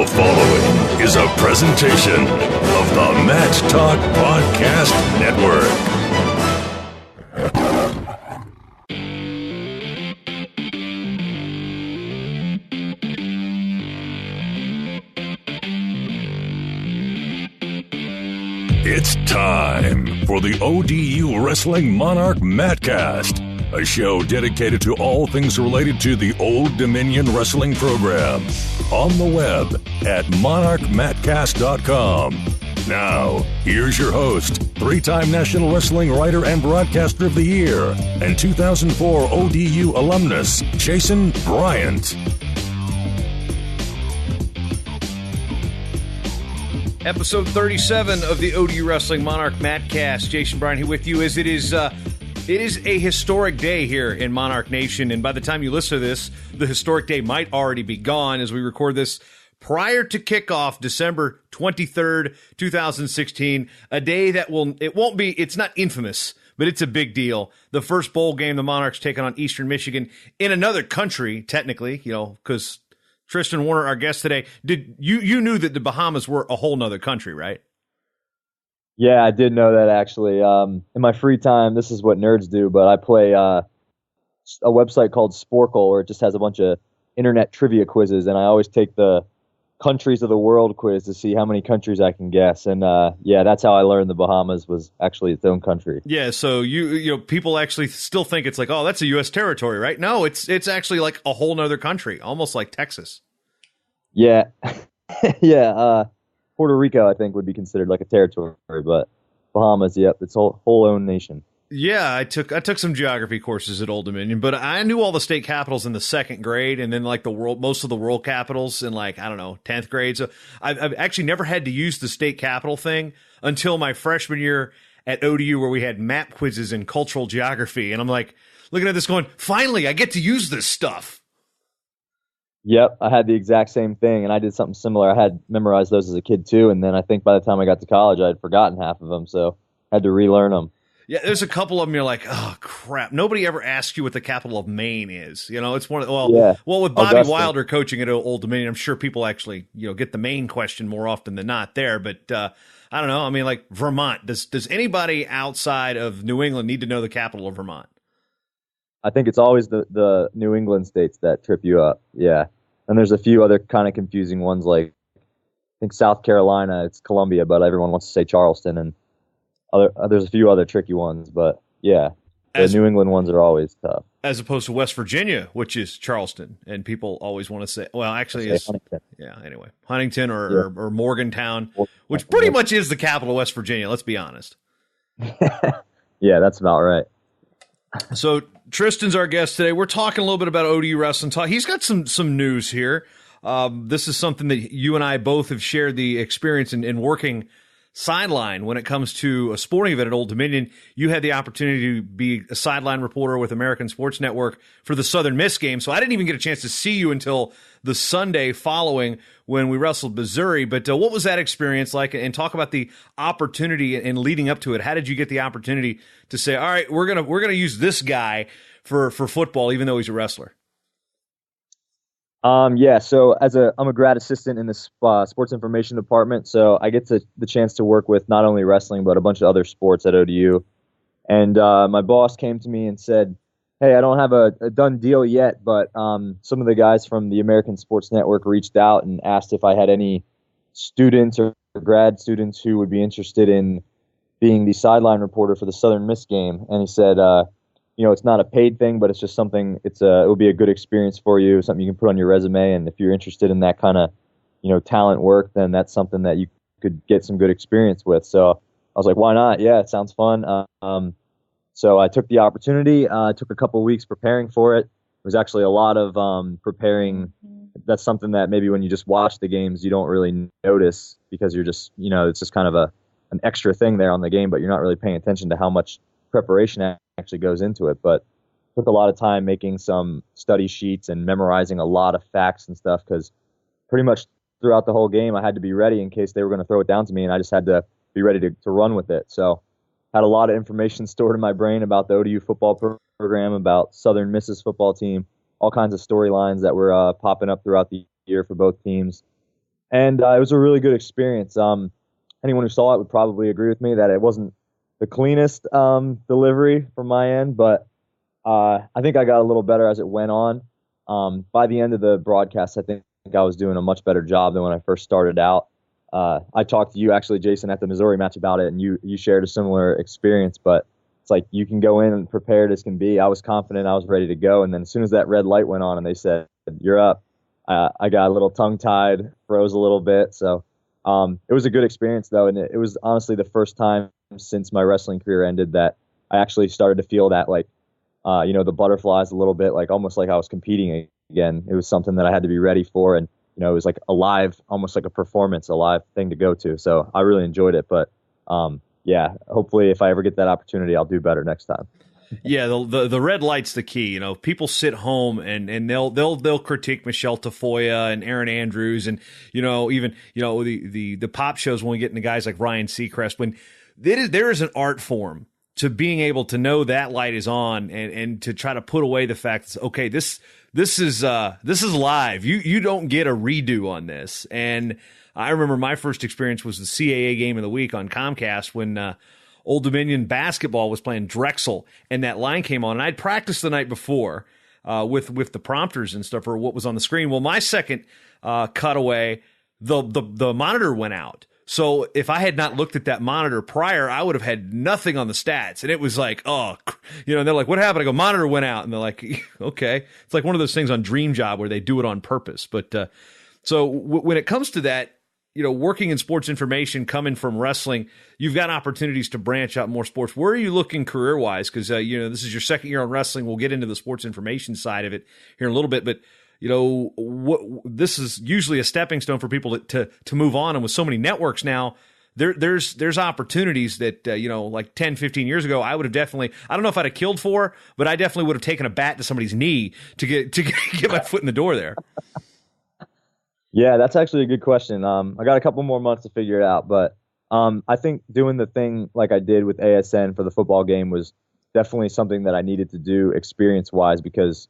The following is a presentation of the Match Talk Podcast Network. It's time for the ODU Wrestling Monarch Mattcast, a show dedicated to all things related to the Old Dominion Wrestling program, on the web at monarchmattcast.com. Now, here's your host, three-time National Wrestling Writer and Broadcaster of the Year, and 2004 ODU alumnus, Jason Bryant. Episode 37 of the ODU Wrestling Monarch Mattcast. Jason Bryant here with you, as it is a historic day here in Monarch Nation, and by the time you listen to this, the historic day might already be gone as we record this prior to kickoff, December 23rd, 2016, a day that it's not infamous, but it's a big deal. The first bowl game, the Monarchs taking on Eastern Michigan in another country, technically, because Tristan Warner, our guest today, you knew that the Bahamas were a whole nother country, right? Yeah, I did know that, actually. In my free time, this is what nerds do, but I play a website called Sporkle, where it just has a bunch of internet trivia quizzes, and I always take the countries of the world quiz to see how many countries I can guess. And that's how I learned the Bahamas was actually its own country. Yeah, so you people actually still think it's like, oh, that's a U.S. territory, right? No, it's actually like a whole nother country, almost like Texas. Yeah, yeah. Puerto Rico, I think, would be considered like a territory, but Bahamas, yep, it's whole own nation. Yeah, I took some geography courses at Old Dominion, but I knew all the state capitals in the second grade, and then like most of the world capitals in 10th grade. So I've actually never had to use the state capital thing until my freshman year at ODU, where we had map quizzes in cultural geography, and I'm like looking at this going, finally, I get to use this stuff. Yep, I had the exact same thing, and I did something similar. I had memorized those as a kid too, and then I think by the time I got to college, I had forgotten half of them, so I had to relearn them. Yeah, there's a couple of them you're like, oh, crap. Nobody ever asks you what the capital of Maine is. It's one of with Bobby Augusta. Wilder coaching at Old Dominion, I'm sure people actually, get the Maine question more often than not there. But I don't know. I mean, like Vermont. Does anybody outside of New England need to know the capital of Vermont? I think it's always the New England states that trip you up. Yeah. And there's a few other kind of confusing ones, like I think South Carolina, it's Columbia, but everyone wants to say Charleston, and there's a few other tricky ones, but yeah, the New England ones are always tough. As opposed to West Virginia, which is Charleston, and people always want to say, well, actually, it's Huntington. Yeah. Anyway, Huntington or Morgantown, which pretty much is the capital of West Virginia. Let's be honest. Yeah, that's about right. So Tristan's our guest today. We're talking a little bit about ODU wrestling talk. He's got some news here. This is something that you and I both have shared the experience in working sideline when it comes to a sporting event at Old Dominion. You had the opportunity to be a sideline reporter with American Sports Network for the Southern Miss game, so I didn't even get a chance to see you until the Sunday following when we wrestled Missouri. But what was that experience like? And talk about the opportunity and leading up to it. How did you get the opportunity to say, all right, we're gonna use this guy for football, even though he's a wrestler? So I'm a grad assistant in the sports information department, so I get the chance to work with not only wrestling, but a bunch of other sports at ODU. And my boss came to me and said, hey, I don't have a done deal yet, but some of the guys from the American Sports Network reached out and asked if I had any students or grad students who would be interested in being the sideline reporter for the Southern Miss game. And he said, it's not a paid thing, but it's just something, it will be a good experience for you, something you can put on your resume. And if you're interested in that kind of, talent work, then that's something that you could get some good experience with. So I was like, why not? Yeah, it sounds fun. So I took the opportunity. I took a couple of weeks preparing for it. It was actually a lot of preparing. That's something that maybe when you just watch the games, you don't really notice, because you're just, it's just kind of an extra thing there on the game, but you're not really paying attention to how much preparation actually goes into it. But took a lot of time making some study sheets and memorizing a lot of facts and stuff, because pretty much throughout the whole game I had to be ready in case they were going to throw it down to me, and I just had to be ready to run with it. So had a lot of information stored in my brain about the ODU football program, about Southern Miss's football team, all kinds of storylines that were popping up throughout the year for both teams. And it was a really good experience. Anyone who saw it would probably agree with me that it wasn't the cleanest delivery from my end, but I think I got a little better as it went on. By the end of the broadcast, I think I was doing a much better job than when I first started out. I talked to you actually, Jason, at the Missouri match about it, and you shared a similar experience. But it's like you can go in and prepared as can be. I was confident, I was ready to go, and then as soon as that red light went on and they said you're up, I got a little tongue-tied, froze a little bit. So it was a good experience though, and it was honestly the first time since my wrestling career ended that I actually started to feel that like the butterflies a little bit, like almost like I was competing again. It was something that I had to be ready for, and it was like a live, almost like a performance, a live thing to go to. So I really enjoyed it. But yeah, hopefully if I ever get that opportunity, I'll do better next time. Yeah, the red light's the key. People sit home and they'll critique Michelle Tafoya and Aaron Andrews and even the pop shows when we get into guys like Ryan Seacrest. When there is an art form to being able to know that light is on and to try to put away the fact that, okay, this is live. You don't get a redo on this. And I remember my first experience was the CAA game of the week on Comcast when Old Dominion basketball was playing Drexel, and that line came on. And I'd practiced the night before with the prompters and stuff for what was on the screen. Well, my second cutaway, the monitor went out. So if I had not looked at that monitor prior, I would have had nothing on the stats. And it was like, and they're like, what happened? I go, monitor went out. And they're like, okay. It's like one of those things on Dream Job where they do it on purpose. But so when it comes to that, working in sports information, coming from wrestling, you've got opportunities to branch out more sports. Where are you looking career-wise? Because, this is your second year on wrestling. We'll get into the sports information side of it here in a little bit. But, this is usually a stepping stone for people to move on. And with so many networks now, there's opportunities that, like 10, 15 years ago, I would have definitely, I don't know if I'd have killed for, but I definitely would have taken a bat to somebody's knee to get my foot in the door there. Yeah, that's actually a good question. I got a couple more months to figure it out, but I think doing the thing like I did with ASN for the football game was definitely something that I needed to do experience-wise because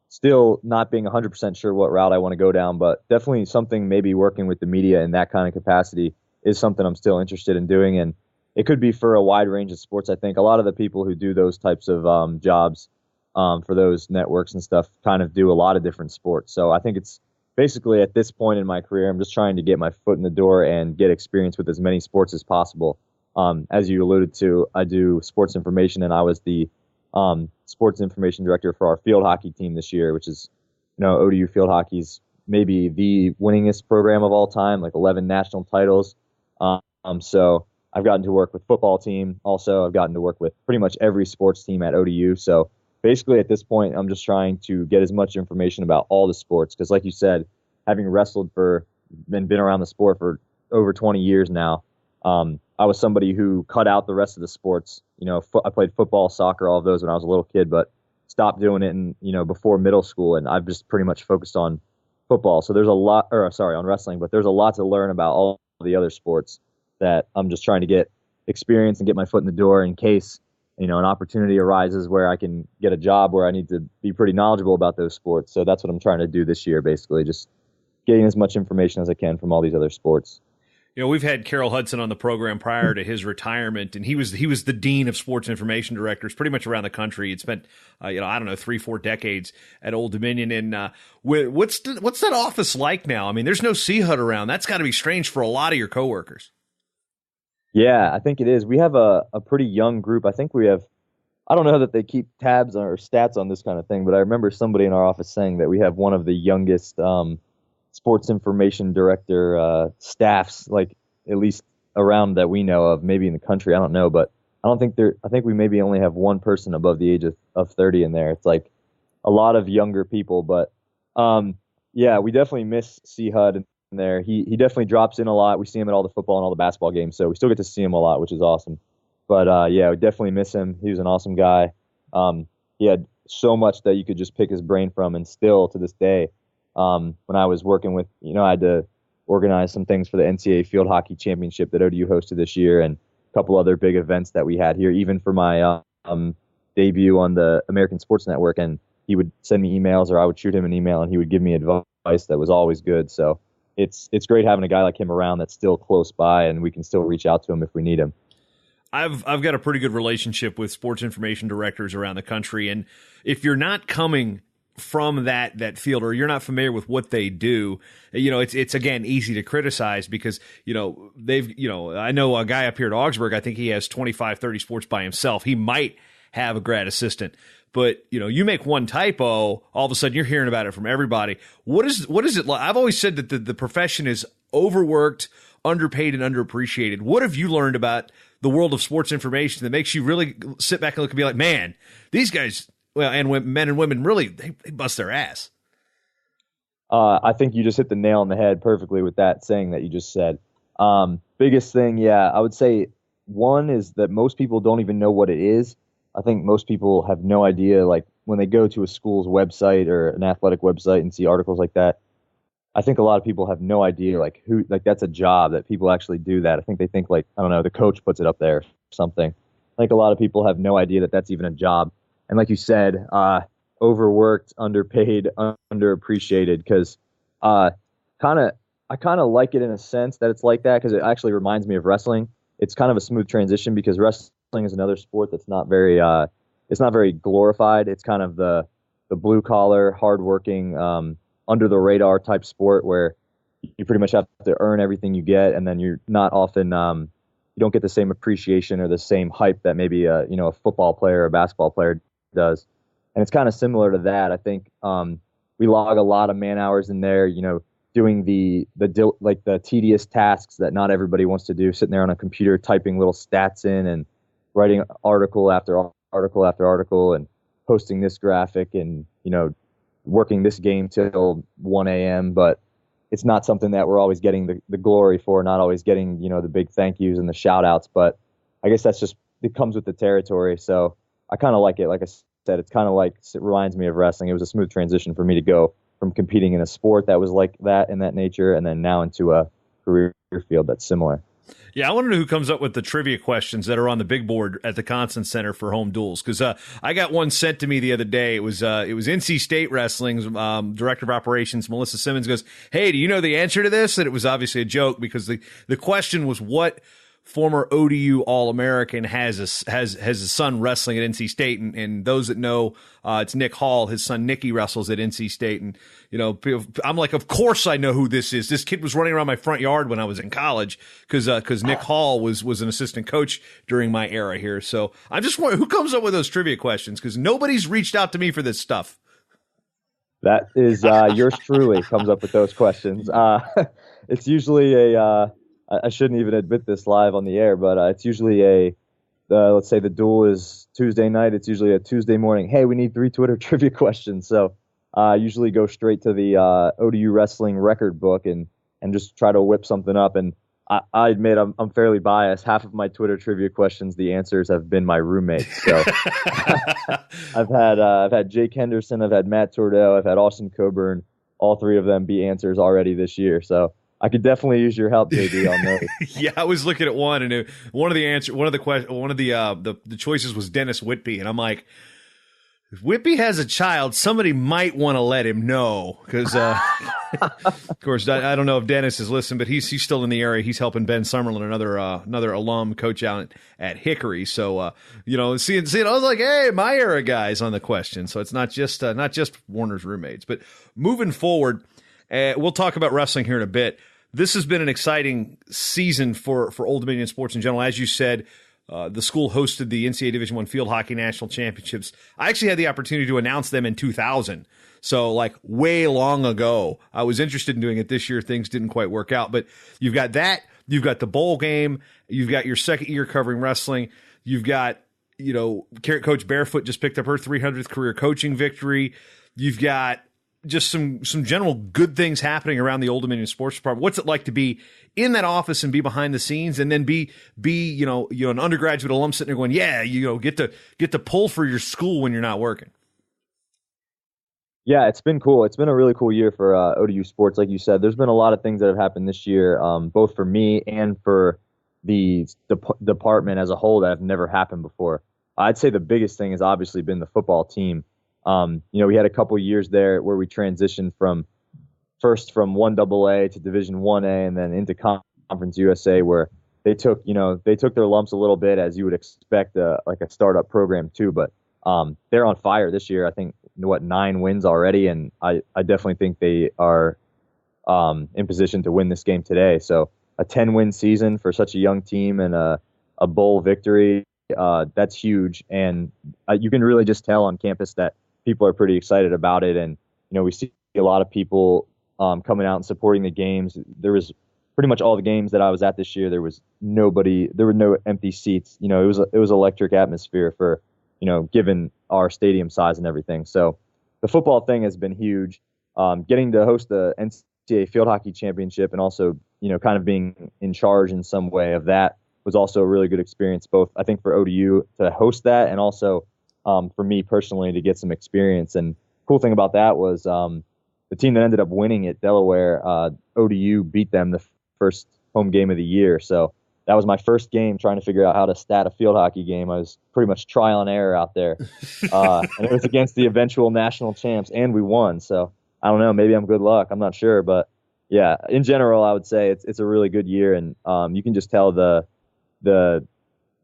still not being 100% sure what route I want to go down, but definitely something maybe working with the media in that kind of capacity is something I'm still interested in doing, and it could be for a wide range of sports. I think a lot of the people who do those types of jobs for those networks and stuff kind of do a lot of different sports. So I think it's basically at this point in my career, I'm just trying to get my foot in the door and get experience with as many sports as possible. As you alluded to, I do sports information, and I was the sports information director for our field hockey team this year, which is, ODU field hockey's maybe the winningest program of all time, like 11 national titles. So I've gotten to work with football team. Also, I've gotten to work with pretty much every sports team at ODU. So basically at this point, I'm just trying to get as much information about all the sports. Because like you said, having wrestled and been around the sport for over 20 years now, I was somebody who cut out the rest of the sports. I played football, soccer, all of those when I was a little kid, but stopped doing it before middle school. And I've just pretty much focused on football. So there's on wrestling, but there's a lot to learn about all the other sports that I'm just trying to get experience and get my foot in the door in case, an opportunity arises where I can get a job where I need to be pretty knowledgeable about those sports. So that's what I'm trying to do this year, basically, just getting as much information as I can from all these other sports. We've had Carol Hudson on the program prior to his retirement, and he was the dean of sports information directors pretty much around the country. He'd spent, 3-4 decades at Old Dominion. And what's that office like now? I mean, there's no CHUD around. That's got to be strange for a lot of your coworkers. Yeah, I think it is. We have a pretty young group. I think we have, I don't know that they keep tabs or stats on this kind of thing, but I remember somebody in our office saying that we have one of the youngest sports information director staffs, like at least around that we know of, maybe in the country. I don't know, but I think we maybe only have one person above the age of 30 in there. It's like a lot of younger people, but yeah, we definitely miss CHUD in there. He definitely drops in a lot. We see him at all the football and all the basketball games, so we still get to see him a lot, which is awesome. But yeah, we definitely miss him. He was an awesome guy. He had so much that you could just pick his brain from, and still to this day, when I was working with, I had to organize some things for the NCAA Field Hockey Championship that ODU hosted this year, and a couple other big events that we had here, even for my debut on the American Sports Network. And he would send me emails, or I would shoot him an email, and he would give me advice that was always good. So it's great having a guy like him around that's still close by, and we can still reach out to him if we need him. I've got a pretty good relationship with sports information directors around the country, and if you're not coming from that field, or you're not familiar with what they do, it's again easy to criticize because I know a guy up here at Augsburg, I think he has 25, 30 sports by himself. He might have a grad assistant, but you make one typo, all of a sudden you're hearing about it from everybody. What is it like? I've always said that the profession is overworked, underpaid, and underappreciated. What have you learned about the world of sports information that makes you really sit back and look and be like, man, these guys, and men and women, really, they bust their ass? I think you just hit the nail on the head perfectly with that saying that you just said. Biggest thing, I would say one is that most people don't even know what it is. I think most people have no idea, like when they go to a school's website or an athletic website and see articles like that, I think a lot of people have no idea like that's a job, that people actually do that. I think they think like, I don't know, the coach puts it up there or something. I think a lot of people have no idea that that's even a job. And like you said, overworked, underpaid, underappreciated, because I kind of like it in a sense that it's like that, because it actually reminds me of wrestling. It's kind of a smooth transition because wrestling is another sport that's not very glorified. It's kind of the blue collar, hardworking, under the radar type sport where you pretty much have to earn everything you get, and then you're not often you don't get the same appreciation or the same hype that maybe a football player or a basketball player does. And it's kind of similar to that. I think we log a lot of man hours in there, doing the tedious tasks that not everybody wants to do, sitting there on a computer typing little stats in and writing article after article after article and posting this graphic and working this game till 1 a.m. But it's not something that we're always getting the glory for, not always getting the big thank yous and the shout outs. But I guess that's just, it comes with the territory. So I kind of like it. Like I said, it's kind of like, it reminds me of wrestling. It was a smooth transition for me to go from competing in a sport that was like that in that nature, and then now into a career field that's similar. Yeah, I want to know who comes up with the trivia questions that are on the big board at the Constant Center for home duels, because I got one sent to me the other day. It was NC State Wrestling's director of operations, Melissa Simmons, goes, "Hey, do you know the answer to this?" And it was obviously a joke because the question was, what former ODU All-American has his son wrestling at NC State, and those that know, it's Nick Hall. His son Nicky wrestles at NC State, and I'm like, of course I know who this is. This kid was running around my front yard when I was in college because Nick Hall was an assistant coach during my era here. So I'm just wondering who comes up with those trivia questions, because nobody's reached out to me for this stuff. That is yours truly comes up with those questions. It's usually I shouldn't even admit this live on the air, but it's usually let's say the duel is Tuesday night. It's usually a Tuesday morning. Hey, we need 3 Twitter trivia questions. So I usually go straight to the ODU Wrestling record book and just try to whip something up. And I admit I'm fairly biased. Half of my Twitter trivia questions, the answers have been my roommates. So I've had Jake Henderson, I've had Matt Tordeau, I've had Austin Coburn. All 3 of them be answers already this year. So I could definitely use your help, JD, on those. Yeah, I was looking at one, and one of the choices was Dennis Whitby, and I'm like, if Whitby has a child, somebody might want to let him know, because of course I don't know if Dennis is listening, but he's still in the area. He's helping Ben Summerlin, another alum coach out at Hickory. So seeing I was like, hey, my era guys on the question. So it's not just Warner's roommates, but moving forward, we'll talk about wrestling here in a bit. This has been an exciting season for Old Dominion sports in general. As you said, the school hosted the NCAA Division I Field Hockey National Championships. I actually had the opportunity to announce them in 2000. So like way long ago. I was interested in doing it this year. Things didn't quite work out. But you've got that. You've got the bowl game. You've got your second year covering wrestling. You've got, Coach Barefoot just picked up her 300th career coaching victory. You've got just some general good things happening around the Old Dominion Sports Department. What's it like to be in that office and be behind the scenes, and then be an undergraduate alum sitting there going, yeah, get to pull for your school when you're not working? Yeah, it's been cool. It's been a really cool year for ODU sports. Like you said, there's been a lot of things that have happened this year, both for me and for the department as a whole, that have never happened before. I'd say the biggest thing has obviously been the football team. We had a couple years there where we transitioned from first from 1AA to Division 1A and then into Conference USA, where they took their lumps a little bit, as you would expect, like a startup program too. But they're on fire this year. I think 9 wins already, and I definitely think they are in position to win this game today. So a 10-win season for such a young team and a bowl victory, that's huge. And you can really just tell on campus that people are pretty excited about it. And we see a lot of people coming out and supporting the games. There was pretty much all the games that I was at this year. There were no empty seats. It was electric atmosphere for, given our stadium size and everything. So the football thing has been huge. Getting to host the NCAA Field Hockey Championship and also, kind of being in charge in some way of that was also a really good experience, both I think for ODU to host that and also for me personally to get some experience. And cool thing about that was the team that ended up winning it, Delaware, ODU beat them the first home game of the year. So that was my first game trying to figure out how to stat a field hockey game. I was pretty much trial and error out there. And it was against the eventual national champs, and we won. So I don't know, maybe I'm good luck. I'm not sure. But yeah, in general, I would say it's a really good year. And you can just tell the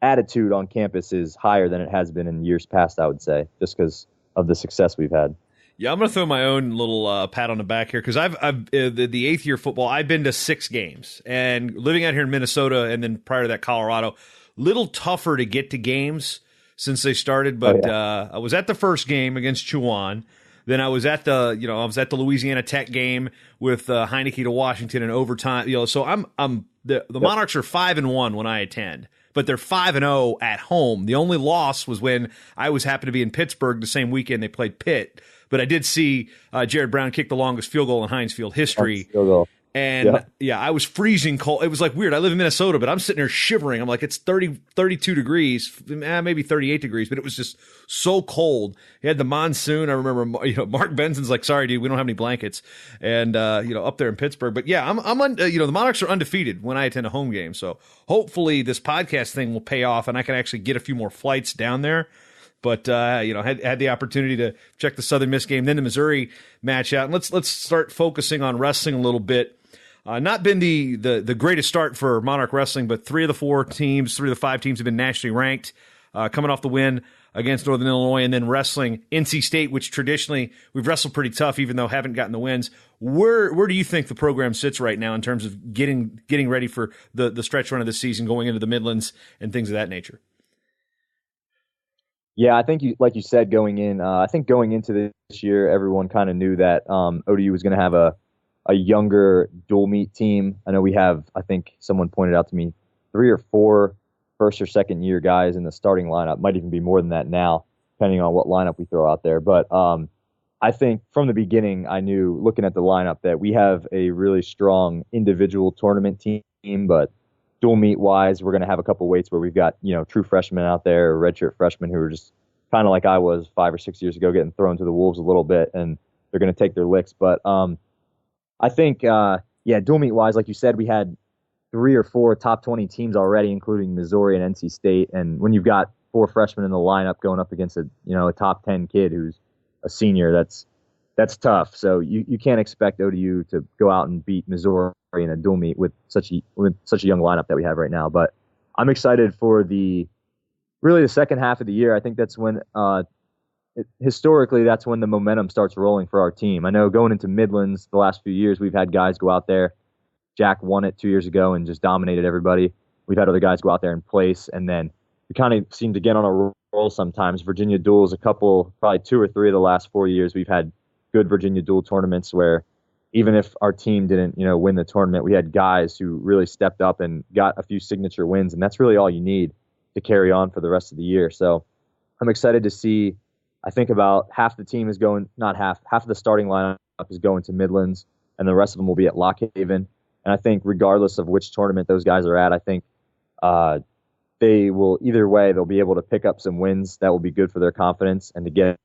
attitude on campus is higher than it has been in years past, I would say, just because of the success we've had. Yeah, I'm going to throw my own little pat on the back here because I've the 8th year football, I've been to 6 games. And living out here in Minnesota and then prior to that Colorado, little tougher to get to games since they started. But I was at the first game against Chuan. Then I was at the Louisiana Tech game with Heineke to Washington in overtime. So the Monarchs are 5-1 when I attend, but they're 5-0 at home. The only loss was when I happened to be in Pittsburgh the same weekend they played Pitt. But I did see Jared Brown kick the longest field goal in Heinz Field history. Field goal. And yeah, I was freezing cold. It was like weird. I live in Minnesota, but I'm sitting there shivering. I'm like, it's 32 degrees, maybe 38 degrees, but it was just so cold. He had the monsoon. I remember, Mark Benson's like, sorry, dude, we don't have any blankets. And, up there in Pittsburgh. But yeah, the Monarchs are undefeated when I attend a home game. So hopefully this podcast thing will pay off and I can actually get a few more flights down there. But had the opportunity to check the Southern Miss game, then the Missouri match out. And let's start focusing on wrestling a little bit. Not been the greatest start for Monarch Wrestling, but 3 of the 5 teams have been nationally ranked, coming off the win against Northern Illinois, and then wrestling NC State, which traditionally we've wrestled pretty tough, even though haven't gotten the wins. Where do you think the program sits right now in terms of getting ready for the stretch run of the season, going into the Midlands and things of that nature? Yeah, I think like you said, going into this year, everyone kind of knew that ODU was going to have a younger dual meet team. I know we have, I think someone pointed out to me, 3 or 4 first or second year guys in the starting lineup. Might even be more than that now, depending on what lineup we throw out there. But I think from the beginning, I knew looking at the lineup that we have a really strong individual tournament team, but dual meet wise, we're going to have a couple weights where we've got, true freshmen out there, redshirt freshmen who are just kind of like I was 5 or 6 years ago, getting thrown to the wolves a little bit, and they're going to take their licks. But I think, dual meet wise, like you said, we had 3 or 4 top 20 teams already, including Missouri and NC State. And when you've got 4 freshmen in the lineup going up against a top 10 kid who's a senior, that's tough. So you can't expect ODU to go out and beat Missouri in a dual meet with such a young lineup that we have right now. But I'm excited for the second half of the year. I think that's when historically that's when the momentum starts rolling for our team. I know going into Midlands the last few years, we've had guys go out there. Jack won it 2 years ago and just dominated everybody. We've had other guys go out there and place, and then we kind of seem to get on a roll sometimes. Virginia duels, probably 2 or 3 of the last 4 years, we've had good Virginia dual tournaments where even if our team didn't, win the tournament, we had guys who really stepped up and got a few signature wins, and that's really all you need to carry on for the rest of the year. So I'm excited to see. I think about half the team is going, not half of the starting lineup is going to Midlands, and the rest of them will be at Lock Haven. And I think regardless of which tournament those guys are at, I think they will, either way, they'll be able to pick up some wins that will be good for their confidence and to get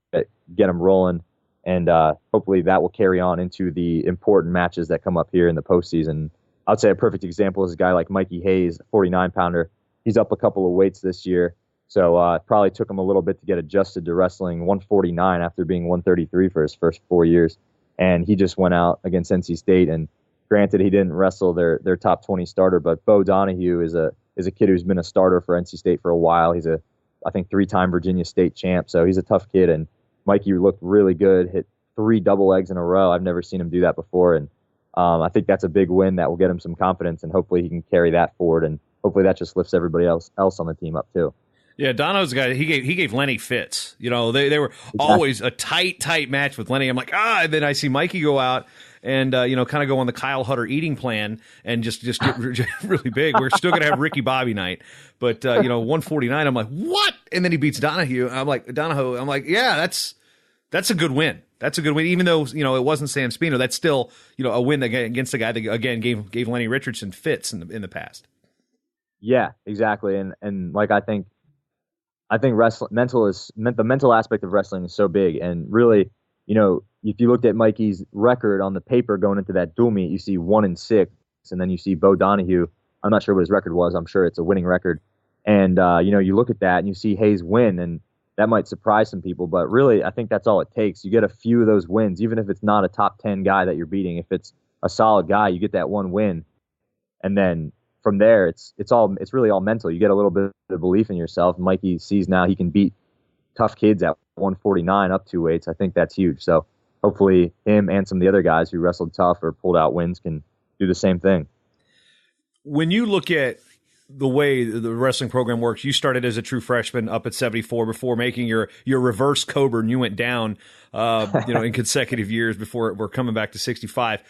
them rolling. And hopefully that will carry on into the important matches that come up here in the postseason. I would say a perfect example is a guy like Mikey Hayes, a 49-pounder. He's up a couple of weights this year. So it probably took him a little bit to get adjusted to wrestling 149 after being 133 for his first 4 years. and he just went out against NC State. And granted, he didn't wrestle their top 20 starter, but Bo Donahue is a kid who's been a starter for NC State for a while. He's I think 3-time Virginia State champ, so he's a tough kid. And Mikey looked really good, hit 3 double legs in a row. I've never seen him do that before, and I think that's a big win that will get him some confidence, and hopefully he can carry that forward, and hopefully that just lifts everybody else on the team up too. Yeah, Dono's a guy. He gave Lenny fits. You know, they were always a tight match with Lenny. I'm like, and then I see Mikey go out and kind of go on the Kyle Hutter eating plan and just get really big. We're still gonna have Ricky Bobby night, but 149. I'm like, what? And then he beats Donohue. I'm like, yeah, that's a good win. That's a good win, even though it wasn't Sam Spino. That's still a win against the guy that again gave Lenny Richardson fits in the past. Yeah, exactly, and like I think the mental aspect of wrestling is so big, and really, if you looked at Mikey's record on the paper going into that dual meet, you see 1-6, and then you see Bo Donahue. I'm not sure what his record was. I'm sure it's a winning record, and you look at that and you see Hayes win, and that might surprise some people, but really, I think that's all it takes. You get a few of those wins, even if it's not a top 10 guy that you're beating. If it's a solid guy, you get that one win, and then from there, it's really all mental. You get a little bit of belief in yourself. Mikey sees now he can beat tough kids at 149 up 2 weights. I think that's huge. So hopefully him and some of the other guys who wrestled tough or pulled out wins can do the same thing. When you look at the way the wrestling program works, you started as a true freshman up at 74 before making your reverse Coburn. You went down, in consecutive years before we're coming back to 65.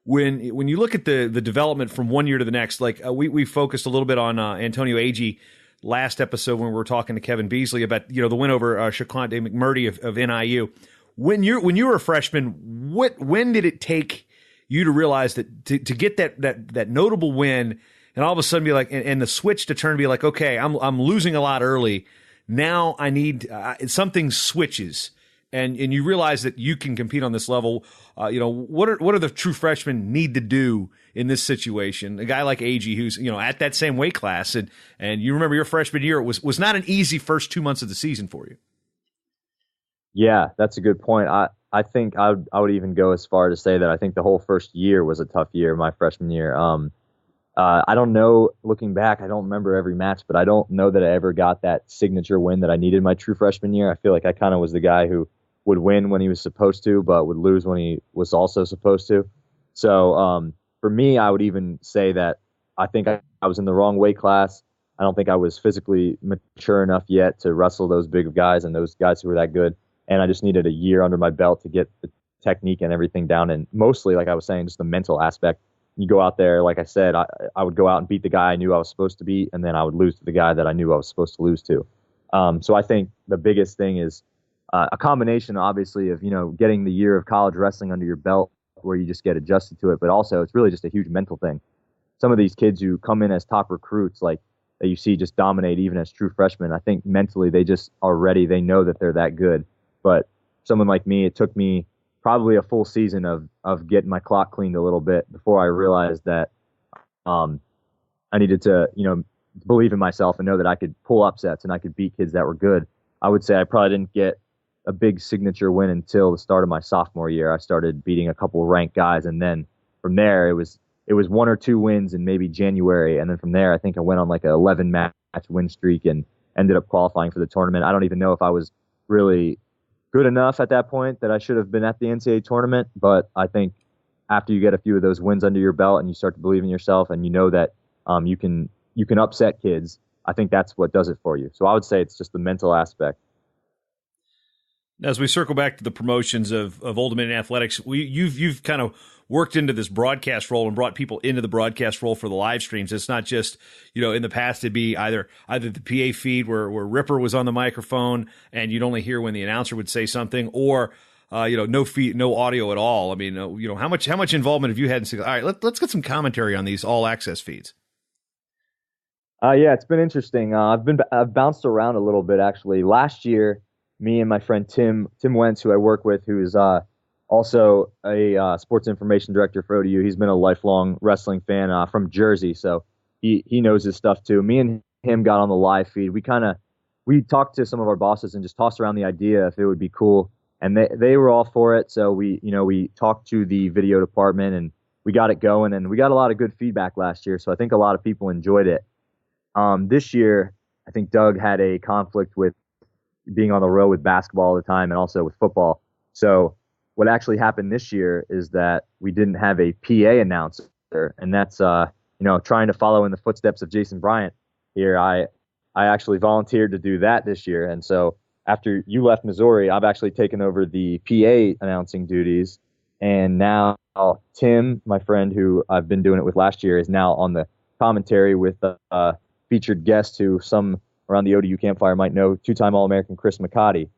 When you look at the development from one year to the next, like we focused a little bit on Antonio Agee last episode when we were talking to Kevin Beasley about the win over Shaquante McMurdy of NIU. When you were a freshman, when did it take you to realize that to get that notable win and all of a sudden be like, and the switch to turn to be like, okay, I'm losing a lot early. Now I need something switches. And you realize that you can compete on this level. What are the true freshmen need to do in this situation? A guy like Agee, who's at that same weight class, and you remember your freshman year, it was not an easy first 2 months of the season for you. Yeah, that's a good point. I think I would even go as far to say that I think the whole first year was a tough year, my freshman year. I don't know, looking back, I don't remember every match, but I don't know that I ever got that signature win that I needed my true freshman year. I feel like I kind of was the guy who would win when he was supposed to, but would lose when he was also supposed to. So for me, I would even say that I think I was in the wrong weight class. I don't think I was physically mature enough yet to wrestle those big guys and those guys who were that good. And I just needed a year under my belt to get the technique and everything down. And mostly, like I was saying, just the mental aspect. You go out there, like I said, I would go out and beat the guy I knew I was supposed to beat, and then I would lose to the guy that I knew I was supposed to lose to. So I think the biggest thing is a combination, obviously, of getting the year of college wrestling under your belt where you just get adjusted to it, but also it's really just a huge mental thing. Some of these kids who come in as top recruits, like that you see just dominate even as true freshmen, I think mentally they just are ready. They know that they're that good. But someone like me, it took me probably a full season of getting my clock cleaned a little bit before I realized that I needed to believe in myself and know that I could pull upsets and I could beat kids that were good. I would say I probably didn't get a big signature win until the start of my sophomore year. I started beating a couple of ranked guys, and then from there it was 1 or 2 wins in maybe January, and then from there I think I went on like an 11 match win streak and ended up qualifying for the tournament. I don't even know if I was really good enough at that point that I should have been at the NCAA tournament, but I think after you get a few of those wins under your belt and you start to believe in yourself and you know that you can upset kids, I think that's what does it for you. So I would say it's just the mental aspect. As we circle back to the promotions of Old Dominion Athletics, you've kind of worked into this broadcast role and brought people into the broadcast role for the live streams. It's not just, in the past it'd be either the PA feed where Ripper was on the microphone and you'd only hear when the announcer would say something, or no feed, no audio at all. I mean, how much involvement have you had in? All right, let's get some commentary on these all access feeds. Yeah, it's been interesting. I've bounced around a little bit actually. Last year, me and my friend Tim Wentz, who I work with, who is also a sports information director for ODU. He's been a lifelong wrestling fan from Jersey, so he knows his stuff too. Me and him got on the live feed. We talked to some of our bosses and just tossed around the idea if it would be cool and they were all for it. So we talked to the video department and we got it going, and we got a lot of good feedback last year. So I think a lot of people enjoyed it. This year, I think Doug had a conflict with being on the road with basketball all the time and also with football. So what actually happened this year is that we didn't have a PA announcer, and that's trying to follow in the footsteps of Jason Bryant here. I actually volunteered to do that this year, and so after you left Missouri, I've actually taken over the PA announcing duties, and now Tim, my friend who I've been doing it with last year, is now on the commentary with featured guest who some around the ODU campfire might know, two-time All-American Chris McCotty.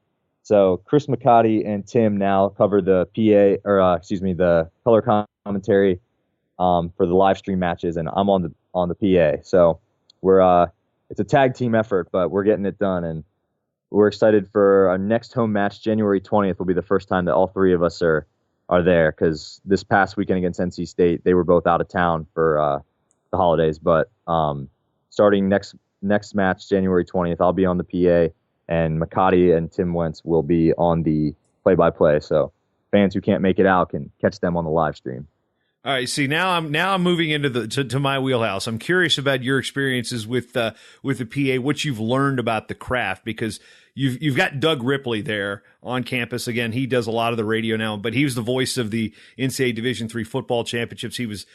So Chris McCotty and Tim now cover the the color commentary for the live stream matches, and I'm on the PA. So it's a tag team effort, but we're getting it done, and we're excited for our next home match. January 20th will be the first time that all three of us are there, because this past weekend against NC State, they were both out of town for the holidays. But starting next match, January 20th, I'll be on the PA, and McCotty and Tim Wentz will be on the play-by-play. So fans who can't make it out can catch them on the live stream. All right. See, now I'm moving into to my wheelhouse. I'm curious about your experiences with the PA, what you've learned about the craft, because you've got Doug Ripley there on campus. Again, he does a lot of the radio now, but he was the voice of the NCAA Division III football championships. He's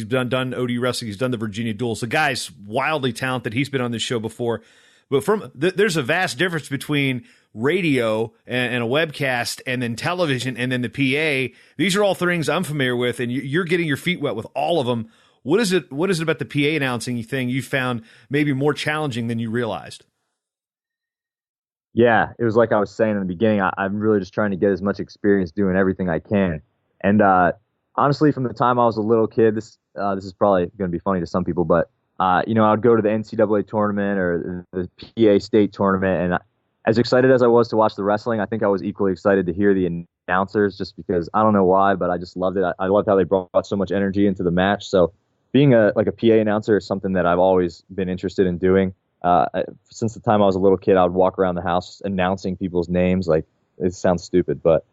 done ODU wrestling. He's done the Virginia Duels. The guy's wildly talented. He's been on this show before. But there's a vast difference between radio and a webcast and then television and then the PA. These are all things I'm familiar with, and you're getting your feet wet with all of them. What is it about the PA announcing thing you found maybe more challenging than you realized? Yeah, it was like I was saying in the beginning, I'm really just trying to get as much experience doing everything I can. And honestly, from the time I was a little kid, this is probably going to be funny to some people, but I would go to the NCAA tournament or the PA state tournament, and as excited as I was to watch the wrestling, I think I was equally excited to hear the announcers, just because I don't know why, but I just loved it. I loved how they brought so much energy into the match. So being a PA announcer is something that I've always been interested in doing. Since the time I was a little kid, I would walk around the house announcing people's names. Like, it sounds stupid, but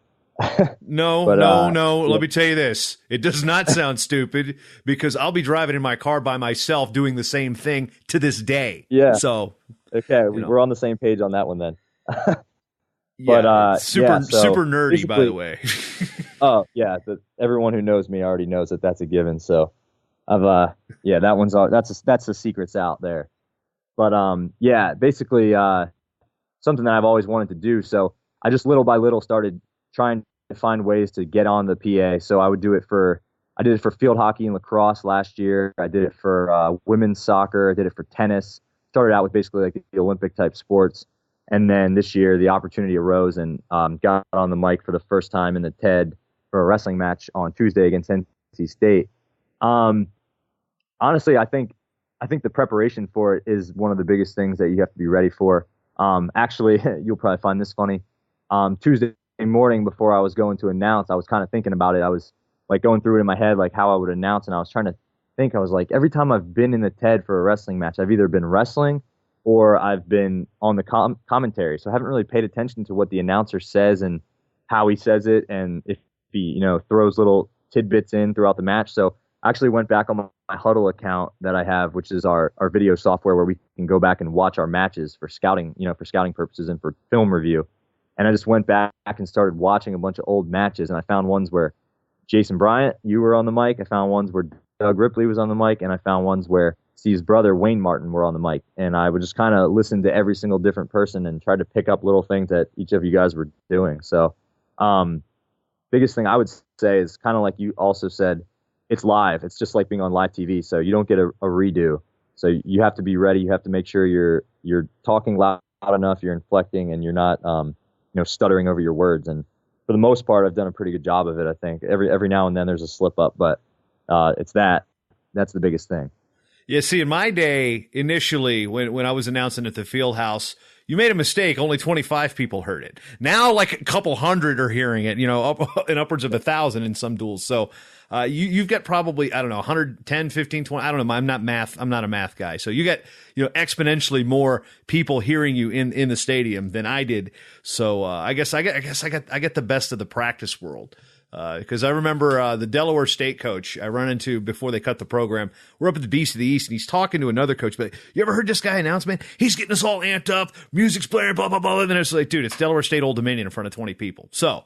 No. Let me tell you this. It does not sound stupid, because I'll be driving in my car by myself doing the same thing to this day. Yeah. So, okay, we're on the same page on that one then. Super nerdy, by the way. Oh yeah, everyone who knows me already knows that that's a given. So, that one's that's the secret's out there. But basically something that I've always wanted to do. So I just little by little started trying to find ways to get on the PA. So I did it for field hockey and lacrosse last year. I did it for women's soccer. I did it for tennis. Started out with basically like the Olympic type sports. And then this year the opportunity arose, and got on the mic for the first time in the TED for a wrestling match on Tuesday against NC State. Honestly, I think the preparation for it is one of the biggest things that you have to be ready for. Actually, you'll probably find this funny. Tuesday morning before I was going to announce, I was kind of thinking about it. I was like going through it in my head, like how I would announce, and I was trying to think. I was like, every time I've been in the TED for a wrestling match, I've either been wrestling or I've been on the commentary. So I haven't really paid attention to what the announcer says and how he says it, and if he throws little tidbits in throughout the match. So I actually went back on my Huddle account that I have, which is our video software where we can go back and watch our matches for scouting, for scouting purposes and for film review. And I just went back and started watching a bunch of old matches, and I found ones where Jason Bryant, you were on the mic. I found ones where Doug Ripley was on the mic, and I found ones where Steve's brother, Wayne Martin, were on the mic. And I would just kind of listen to every single different person and try to pick up little things that each of you guys were doing. So biggest thing I would say is kind of like you also said, it's live. It's just like being on live TV. So you don't get a redo. So you have to be ready. You have to make sure you're talking loud enough, you're inflecting, and you're not stuttering over your words. And for the most part, I've done a pretty good job of it. I think every now and then there's a slip up, but that's the biggest thing. Yeah, see, in my day, initially, when I was announcing at the field house, you made a mistake. Only 25 people heard it. Now, like a couple hundred are hearing it, and upwards of 1,000 in some duels. So you've got probably, I don't know, 110, 15, 20. I don't know. I'm not a math guy. So you got, exponentially more people hearing you in the stadium than I did. So I guess I get the best of the practice world. Because I remember the Delaware State coach I run into before they cut the program. We're up at the Beast of the East, and he's talking to another coach. But you ever heard this guy announce, man? He's getting us all amped up. Music's playing, blah, blah, blah. And then it's like, dude, it's Delaware State Old Dominion in front of 20 people. So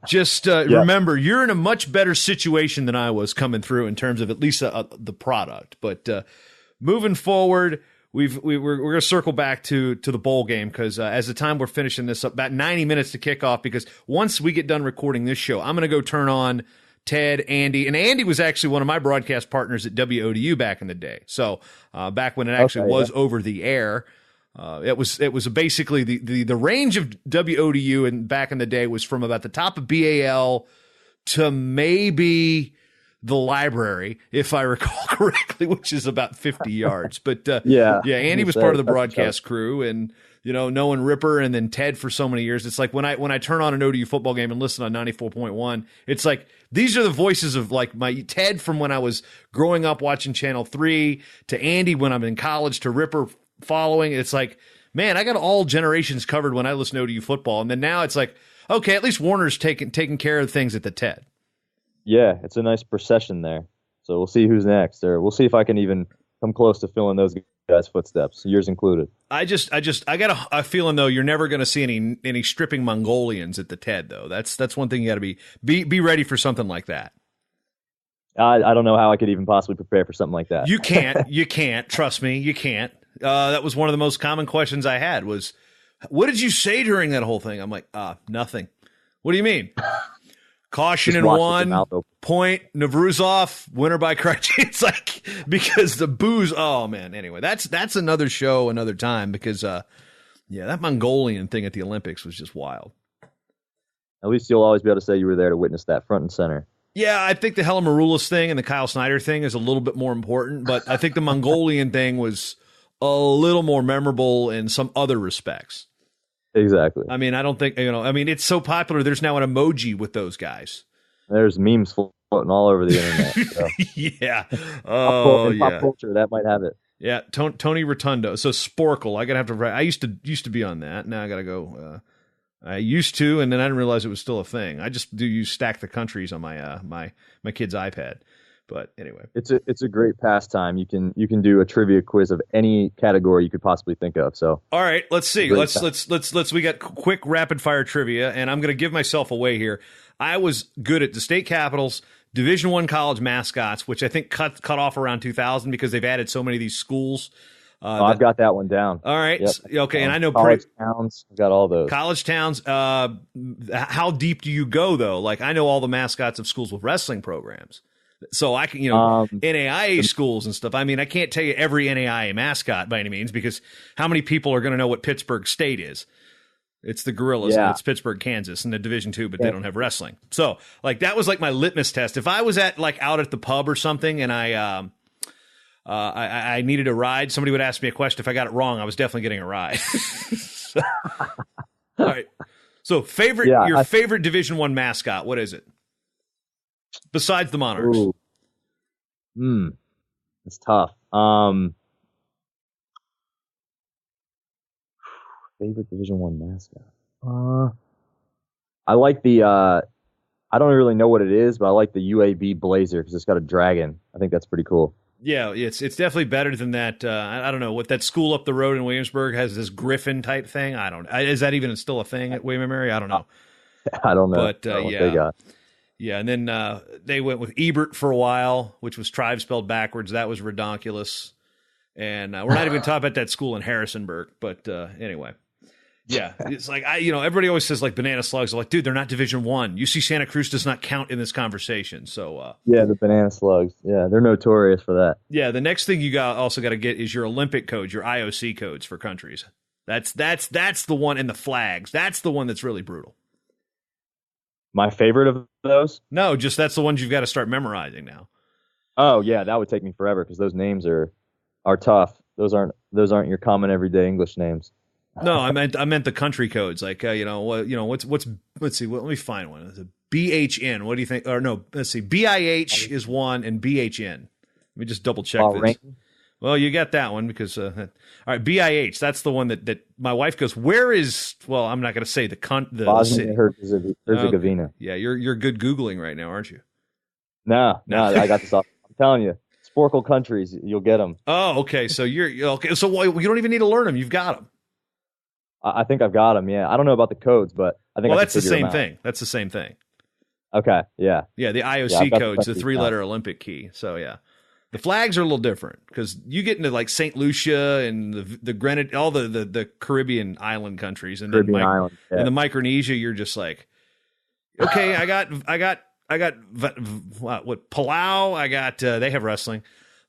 just remember, you're in a much better situation than I was coming through in terms of at least the product. But moving forward, we're going to circle back to the bowl game because as the time we're finishing this up, about 90 minutes to kick off, because once we get done recording this show, I'm going to go turn on Ted, Andy, and Andy was actually one of my broadcast partners at WODU back in the day. So back when it actually was over the air, it was basically the range of WODU and back in the day was from about the top of BAL to maybe the library, if I recall correctly, which is about 50 yards. But Andy was part of the broadcast crew, and knowing Ripper and then Ted for so many years, it's like when I turn on an ODU football game and listen on 94.1, it's like these are the voices of like my Ted from when I was growing up watching Channel 3 to Andy when I'm in college to Ripper following. It's like, man, I got all generations covered when I listen to ODU football, and then now it's like, okay, at least Warner's taking care of things at the Ted. Yeah, it's a nice procession there. So we'll see who's next, or we'll see if I can even come close to filling those guys' footsteps, yours included. I got a feeling though you're never going to see any stripping Mongolians at the TED though. That's one thing you got to be ready for something like that. I don't know how I could even possibly prepare for something like that. You can't. Trust me, you can't. That was one of the most common questions I had was, what did you say during that whole thing? I'm like, nothing. What do you mean? Caution in one, point, Navruzov, winner by crutch. It's like, because the booze, oh man. Anyway, that's another show, another time, because, that Mongolian thing at the Olympics was just wild. At least you'll always be able to say you were there to witness that front and center. Yeah, I think the Helen Maroulis thing and the Kyle Snyder thing is a little bit more important, but I think the Mongolian thing was a little more memorable in some other respects. Exactly. I mean, I don't think, it's so popular. There's now an emoji with those guys. There's memes floating all over the internet. So. Yeah. Oh, in pop culture, that might have it. Yeah. Tony Rotundo. So Sporkle, I got to have to write. I used to be on that. Now I got to go. I used to, and then I didn't realize it was still a thing. I just do use Stack the Countries on my my kid's iPad. But anyway, it's a great pastime. You can do a trivia quiz of any category you could possibly think of. So all right, let's see. Let's we got quick rapid fire trivia, and I'm going to give myself away here. I was good at the state capitals, Division I college mascots, which I think cut off around 2000 because they've added so many of these schools. I've got that one down. All right, yep. Okay, and I know college towns. I've got all those college towns. How deep do you go though? Like I know all the mascots of schools with wrestling programs. So I can, NAIA schools and stuff. I mean, I can't tell you every NAIA mascot by any means because how many people are going to know what Pittsburgh State is? It's the Gorillas, and it's Pittsburgh, Kansas, in the Division II, but they don't have wrestling. So, like, that was like my litmus test. If I was out at the pub or something, and I needed a ride, somebody would ask me a question. If I got it wrong, I was definitely getting a ride. So, all right. So, favorite Division I mascot, what is it? Besides the Monarchs. It's tough. Favorite Division I mascot. I like the I don't really know what it is, but I like the UAB Blazer because it's got a dragon. I think that's pretty cool. Yeah, it's definitely better than that. I don't know what that school up the road in Williamsburg has, this Griffin type thing. I don't. Is that even still a thing at William and Mary? I don't know. I don't know. But they got. Yeah, and then they went with Ebert for a while, which was Tribe spelled backwards. That was redonkulous. And we're not even talking about that school in Harrisonburg. But anyway, yeah, it's like everybody always says like banana slugs. I'm like, dude, they're not Division I. UC Santa Cruz does not count in this conversation. So the banana slugs. Yeah, they're notorious for that. Yeah, the next thing you also got to get is your Olympic codes, your IOC codes for countries. That's the one, and the flags. That's the one that's really brutal. My favorite of those? No, just that's the ones you've got to start memorizing now. Oh yeah, that would take me forever because those names are tough. Those aren't your common everyday English names. No, I meant the country codes. Like, what's let's see. Let me find one. It's a BHN. What do you think? Or no, let's see. BIH is one, and BHN. Let me just double check this. Ranking? Well, you got that one because all right, BIH. That's the one that my wife goes. Where is? Well, I'm not going to say the city. Herzegovina. Yeah, you're good Googling right now, aren't you? No, I got this off. I'm telling you, Sporkle countries, you'll get them. Oh, okay. So you're okay. So you don't even need to learn them. You've got them. I think I've got them. Yeah, I don't know about the codes, but I think. Well, that's the same thing. That's the same thing. Okay. Yeah. Yeah. The IOC code's the 3-letter Olympic key. So yeah, the flags are a little different because you get into like St. Lucia and the Grenada, all the Caribbean island countries, and Caribbean islands, and the Micronesia. You're just like, okay, I got what Palau. I got they have wrestling.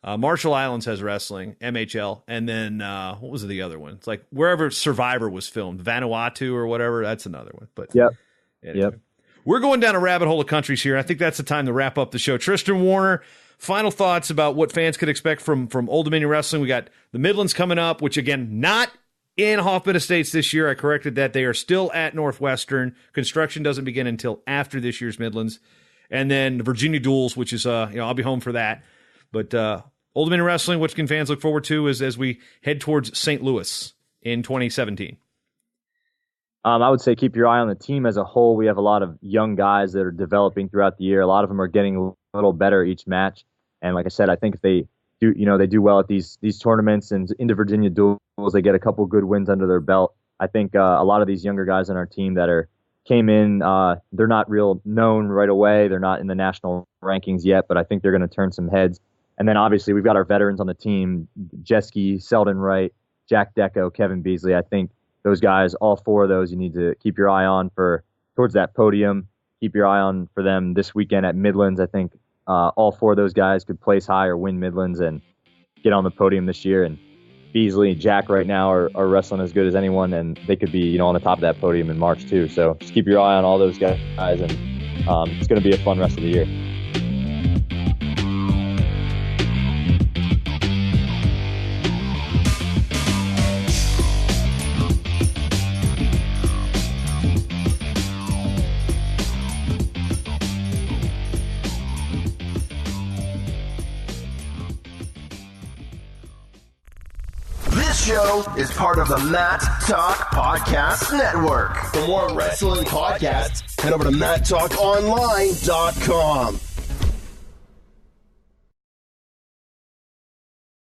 Marshall Islands has wrestling, MHL, and then what was the other one? It's like wherever Survivor was filmed, Vanuatu or whatever. That's another one. But anyway. We're going down a rabbit hole of countries here. I think that's the time to wrap up the show. Tristan Warner, final thoughts about what fans could expect from Old Dominion Wrestling. We got the Midlands coming up, which again, not in Hoffman Estates this year. I corrected that. They are still at Northwestern. Construction doesn't begin until after this year's Midlands. And then the Virginia Duels, which is I'll be home for that. But Old Dominion Wrestling, which can fans look forward to as we head towards St. Louis in 2017? I would say keep your eye on the team as a whole. We have a lot of young guys that are developing throughout the year. A lot of them are getting a little better each match. And like I said, I think if they do well at these tournaments and into Virginia Duels, they get a couple good wins under their belt. I think a lot of these younger guys on our team that came in, they're not real known right away. They're not in the national rankings yet, but I think they're going to turn some heads. And then obviously we've got our veterans on the team, Jeske, Selden Wright, Jack Decco, Kevin Beasley. I think those guys, all four of those, you need to keep your eye on towards that podium. Keep your eye on for them this weekend at Midlands. I think all four of those guys could place high or win Midlands and get on the podium this year. And Beasley and Jack right now are wrestling as good as anyone, and they could be on the top of that podium in March too. So just keep your eye on all those guys, and it's going to be a fun rest of the year. Show is part of the Matt Talk Podcast Network. For more wrestling podcasts, head over to MattTalkOnline.com.